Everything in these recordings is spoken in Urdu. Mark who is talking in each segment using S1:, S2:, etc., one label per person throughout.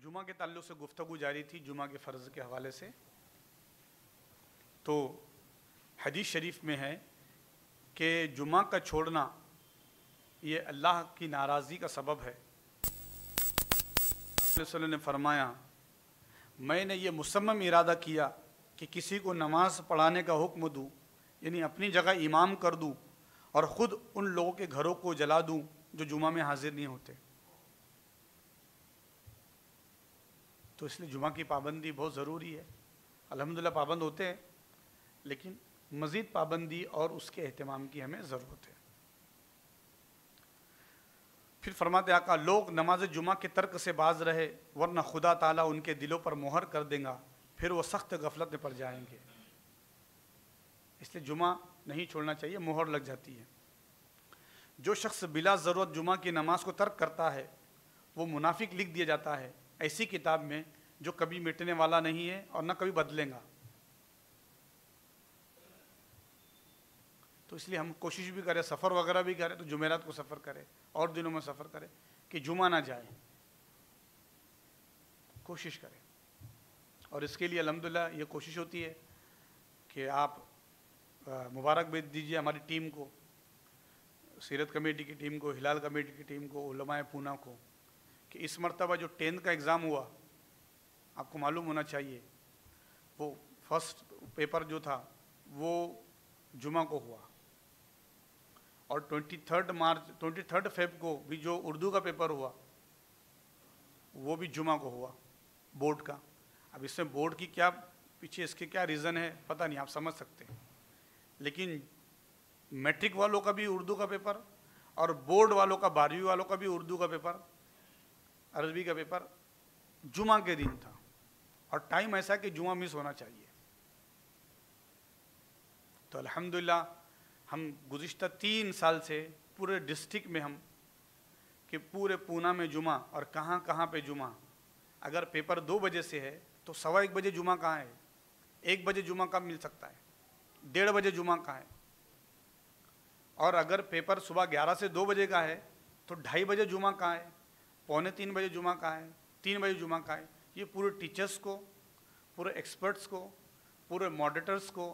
S1: جمعہ کے تعلق سے گفتگو جاری تھی جمعہ کے فرض کے حوالے سے. تو حدیث شریف میں ہے کہ جمعہ کا چھوڑنا یہ اللہ کی ناراضی کا سبب ہے. صلی اللہ علیہ وسلم نے فرمایا میں نے یہ مصمم ارادہ کیا کہ کسی کو نماز پڑھانے کا حکم دوں، یعنی اپنی جگہ امام کر دوں اور خود ان لوگوں کے گھروں کو جلا دوں جو جمعہ میں حاضر نہیں ہوتے. تو اس لیے جمعہ کی پابندی بہت ضروری ہے. الحمدللہ پابند ہوتے ہیں، لیکن مزید پابندی اور اس کے اہتمام کی ہمیں ضرورت ہے. پھر فرماتے آقا لوگ نماز جمعہ کے ترک سے باز رہے ورنہ خدا تعالیٰ ان کے دلوں پر مہر کر دے گا، پھر وہ سخت غفلت میں پڑ جائیں گے. اس لیے جمعہ نہیں چھوڑنا چاہیے، مہر لگ جاتی ہے. جو شخص بلا ضرورت جمعہ کی نماز کو ترک کرتا ہے وہ منافق لکھ دیا جاتا ہے ایسی کتاب میں جو کبھی مٹنے والا نہیں ہے اور نہ کبھی بدلے گا. تو اس لیے ہم کوشش بھی کریں، سفر وغیرہ بھی کریں تو جمعرات کو سفر کریں اور دنوں میں سفر کریں کہ جمعہ نہ جائے، کوشش کریں. اور اس کے لیے الحمدللہ یہ کوشش ہوتی ہے کہ آپ مبارک بھیج دیجیے ہماری ٹیم کو، سیرت کمیٹی کی ٹیم کو، ہلال کمیٹی کی ٹیم کو، علماء پونا کو، کہ اس مرتبہ جو 10th کا ایگزام ہوا آپ کو معلوم ہونا چاہیے وہ فرسٹ پیپر جو تھا وہ جمعہ کو ہوا، اور 23 فیب کو بھی جو اردو کا پیپر ہوا وہ بھی جمعہ کو ہوا بورڈ کا. اب اس میں بورڈ کی کیا پیچھے اس کے کیا ریزن ہے پتہ نہیں، آپ سمجھ سکتے ہیں. لیکن میٹرک والوں کا بھی اردو کا پیپر اور بورڈ والوں کا 12ویں والوں کا بھی اردو کا پیپر، عربی کا پیپر جمعہ کے دن تھا، اور ٹائم ایسا کہ جمعہ مس ہونا چاہیے. تو الحمدللہ ہم گزشتہ 3 سال سے پورے ڈسٹرکٹ میں ہم کہ پورے پونا میں جمعہ اور کہاں کہاں پہ جمعہ. اگر پیپر 2 بجے سے ہے تو 1:15 بجے جمعہ کہاں ہے، 1 بجے جمعہ کب مل سکتا ہے، 1:30 بجے جمعہ کہاں ہے. اور اگر پیپر صبح 11 سے 2 بجے کا ہے تو 2:30 بجے جمعہ کہاں ہے، 2:45 بجے جمعہ کہاں ہے، 3 بجے جمعہ کہاں ہے. یہ پورے ٹیچرز کو، پورے ایکسپرٹس کو، پورے ماڈریٹرز کو،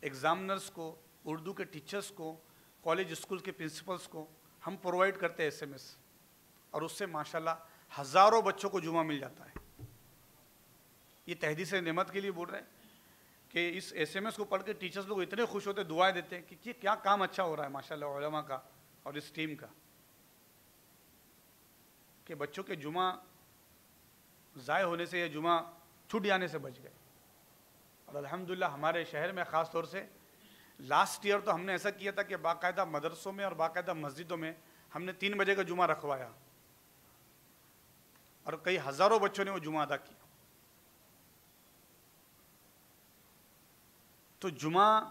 S1: ایگزامنرز کو، اردو کے ٹیچرز کو، کالج اسکول کے پرنسپلز کو ہم پرووائڈ کرتے ہیں SMS، اور اس سے ماشاءاللہ ہزاروں بچوں کو جمعہ مل جاتا ہے. یہ تحدیث نعمت کے لیے بول رہے ہیں کہ اس SMS کو پڑھ کے ٹیچرز لوگ اتنے خوش ہوتے، دعائیں دیتے ہیں کہ یہ کیا کام اچھا ہو رہا ہے ماشاءاللہ علماء کا اور اس ٹیم کا، کہ بچوں کے جمعہ ضائع ہونے سے یا جمعہ چھوٹ جانے سے بچ گئے. اور الحمدللہ ہمارے شہر میں خاص طور سے لاسٹ ایئر تو ہم نے ایسا کیا تھا کہ باقاعدہ مدرسوں میں اور باقاعدہ مسجدوں میں ہم نے 3 بجے کا جمعہ رکھوایا، اور کئی ہزاروں بچوں نے وہ جمعہ ادا کیا. تو جمعہ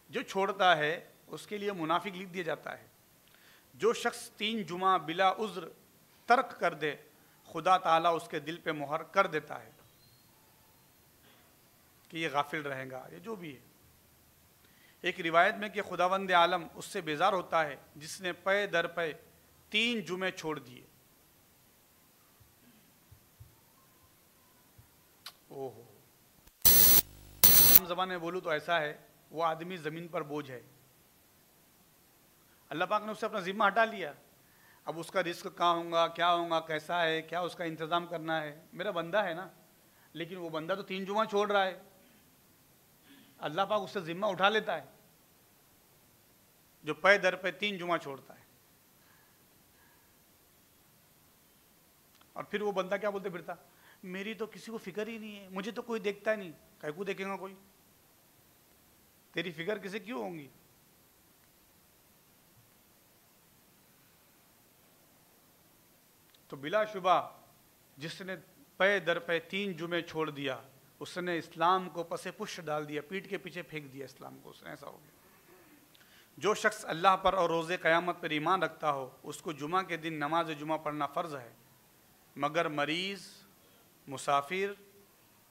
S1: جو چھوڑتا ہے اس کے لیے منافق لکھ دیا جاتا ہے. جو شخص 3 جمعہ بلا عذر ترک کر دے خدا تعالیٰ اس کے دل پہ مہر کر دیتا ہے کہ یہ غافل رہے گا، یہ جو بھی ہے. ایک روایت میں کہ خداوند عالم اس سے بیزار ہوتا ہے جس نے پے در پے 3 جمعے چھوڑ دیے. اوہو، عام زبان میں بولوں تو ایسا ہے وہ آدمی زمین پر بوجھ ہے. اللہ پاک نے اس سے اپنا ذمہ ہٹا لیا. اب اس کا رزق کہاں ہوگا، کیا ہوگا، کیسا ہے، کیا اس کا انتظام کرنا ہے، میرا بندہ ہے نا. لیکن وہ بندہ تو 3 جمعہ چھوڑ رہا ہے، اللہ پاک اس سے ذمہ اٹھا لیتا ہے جو پے در پہ 3 جمعہ چھوڑتا ہے. اور پھر وہ بندہ کیا بولتے پھرتا، میری تو کسی کو فکر ہی نہیں ہے، مجھے تو کوئی دیکھتا ہی نہیں. کہیں کو دیکھے گا کوئی، تیری فکر کسے کیوں ہوں گی. تو بلا شبہ جس نے پے در پہ 3 جمعے چھوڑ دیا اس نے اسلام کو پس پش ڈال دیا، پیٹھ کے پیچھے پھینک دیا اسلام کو، اس نے ایسا ہو گیا. جو شخص اللہ پر اور روز قیامت پر ایمان رکھتا ہو اس کو جمعہ کے دن نماز جمعہ پڑھنا فرض ہے، مگر مریض، مسافر،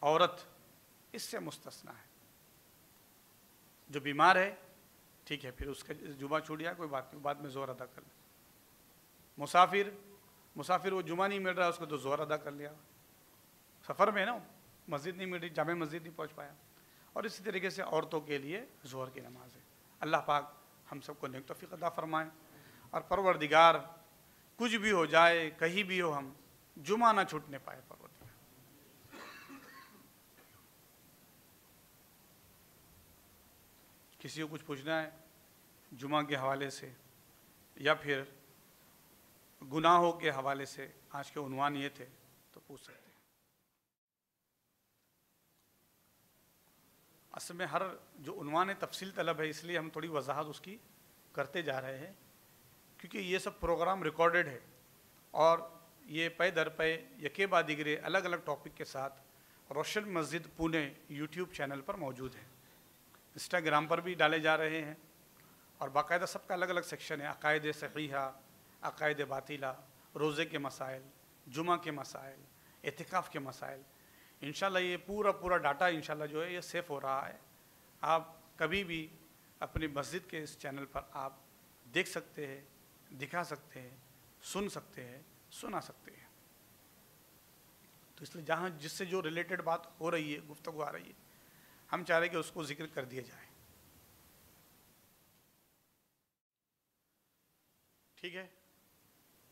S1: عورت اس سے مستثنا ہے. جو بیمار ہے ٹھیک ہے، پھر اس کا جمعہ چھوٹ گیا کوئی بات نہیں، بعد میں ظہر ادا کر لیں. مسافر وہ جمعہ نہیں مل رہا اس کو تو ظہر ادا کر لیا. سفر میں نا مسجد نہیں مل رہی، جامع مسجد نہیں پہنچ پایا. اور اسی طریقے سے عورتوں کے لیے ظہر کی نماز ہے. اللہ پاک ہم سب کو نیک توفیق عطا فرمائے. اور پروردگار کچھ بھی ہو جائے، کہیں بھی ہو، ہم جمعہ نہ چھوٹنے پائے پروردگار. کسی کو کچھ پوچھنا ہے جمعہ کے حوالے سے یا پھر گناہوں کے حوالے سے، آج کے عنوان یہ تھے، تو پوچھ سکتے ہیں. اصل میں ہر جو عنوان تفصیل طلب ہے، اس لیے ہم تھوڑی وضاحت اس کی کرتے جا رہے ہیں، کیونکہ یہ سب پروگرام ریکارڈڈ ہے اور یہ پے در پے یکے بعد دیگرے الگ الگ ٹاپک کے ساتھ روشن مسجد پونے یوٹیوب چینل پر موجود ہے. انسٹاگرام پر بھی ڈالے جا رہے ہیں اور باقاعدہ سب کا الگ الگ سیکشن ہے. عقائد صحیحہ، عقائد باطلہ، روزے کے مسائل، جمعہ کے مسائل، اعتکاف کے مسائل. انشاءاللہ یہ پورا ڈاٹا انشاءاللہ جو ہے یہ سیف ہو رہا ہے. آپ کبھی بھی اپنی مسجد کے اس چینل پر آپ دیکھ سکتے ہیں، دکھا سکتے ہیں، سن سکتے ہیں، سنا سکتے ہیں. تو اس لیے جہاں جس سے جو ریلیٹڈ بات ہو رہی ہے، گفتگو آ رہی ہے، ہم چاہ رہے ہیں کہ اس کو ذکر کر دیا جائے. ٹھیک ہے،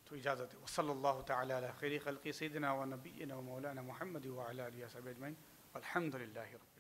S1: تو اجازت ہے. وصلی اللہ تعالی علی خیر خلق سیدنا و نبینا و مولانا محمد و علی آلہ و صحبہ اجمعین والحمد للہ رب